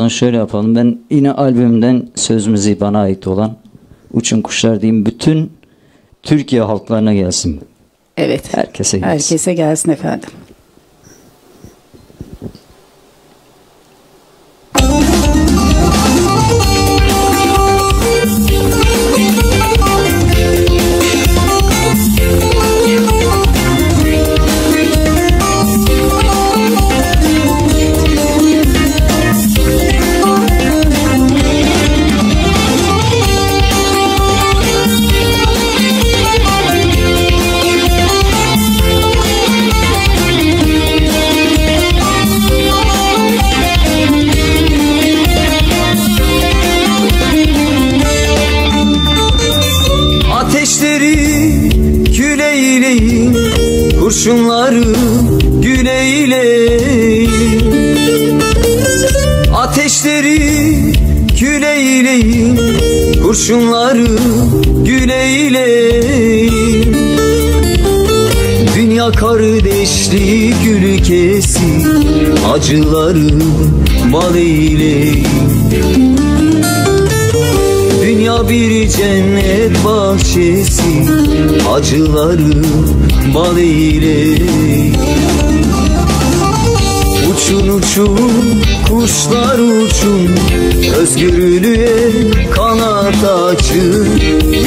Şöyle yapalım. Ben yine albümden söz müziği bana ait olan Uçun Kuşlar diyeyim. Bütün Türkiye halklarına gelsin. Evet. Herkese gelsin. Herkese gelsin efendim. Ateşleri kül eyleyin, kurşunları gül eyleyin. Ateşleri kül eyleyin, kurşunları gül eyleyin. Dünya kardeşlik ülkesi, acıları bal eyleyin. Dünya bir cennet bahçesi, acıları bal eyleyin. Uçun uçun kuşlar uçun, özgürlüğe kanat açın.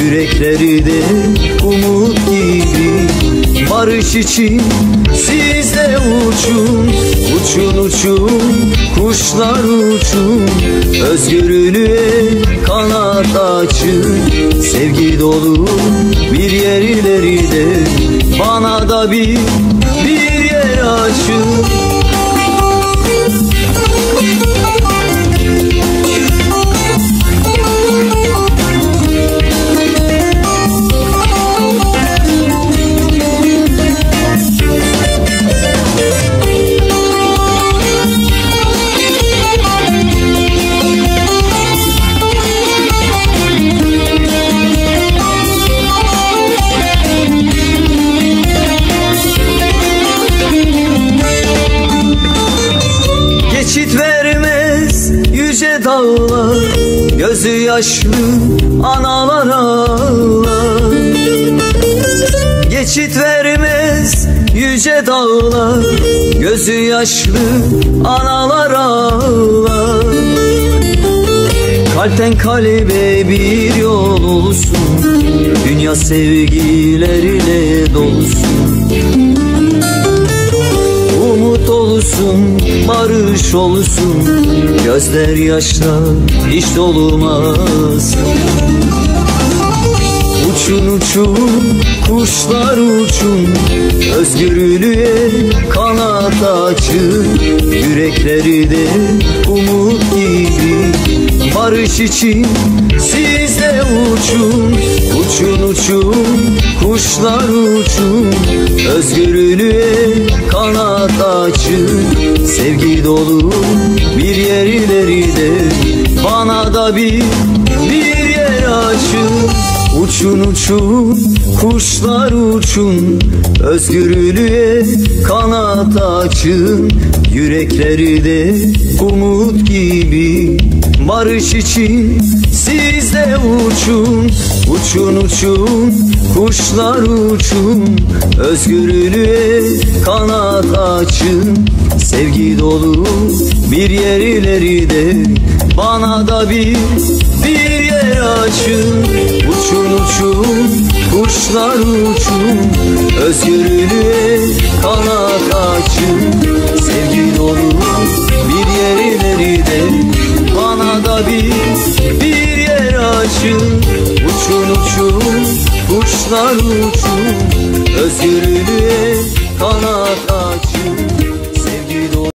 Yürekleri de umut gibi, barış için siz de uçun. Uçun uçun kuşlar uçun, özgürlüğe kanat açın. Sevgi dolu bir yerlerde, bana da bir yer açın. Geçit vermez yüce dağlar, gözü yaşlı analar ağlar. Geçit vermez yüce dağlar, gözü yaşlı analar ağlar. Kalpten kalbe bir yol olsun, dünya sevgilerle dolsun. Umut olsun, barış olsun, gözler yaşla hiç dolmaz. Uçun uçun kuşlar uçun, özgürlüğe kanat açın. Yürekleri de umut gibi, barış için siz de uçun. Uçun uçun kuşlar uçun, özgürlüğe kanat açın. Sevgi dolu bir yerlerde, bana da bir yer açın. Uçun uçun kuşlar uçun, özgürlüğe kanat açın. Yürekleri de umut gibi, barış için siz de uçun. Uçun uçun kuşlar uçun, özgürlüğe kanat açın. Sevgi dolu bir yerlerde, bana da bir yer açın. Uçun uçun kuşlar uçun, özgürlüğe kanat açın. Sevgi dolu bir yerlerde, bana da bir yer açın. Uçun uçun kuşlar uçun, özgürlüğe kanat açın.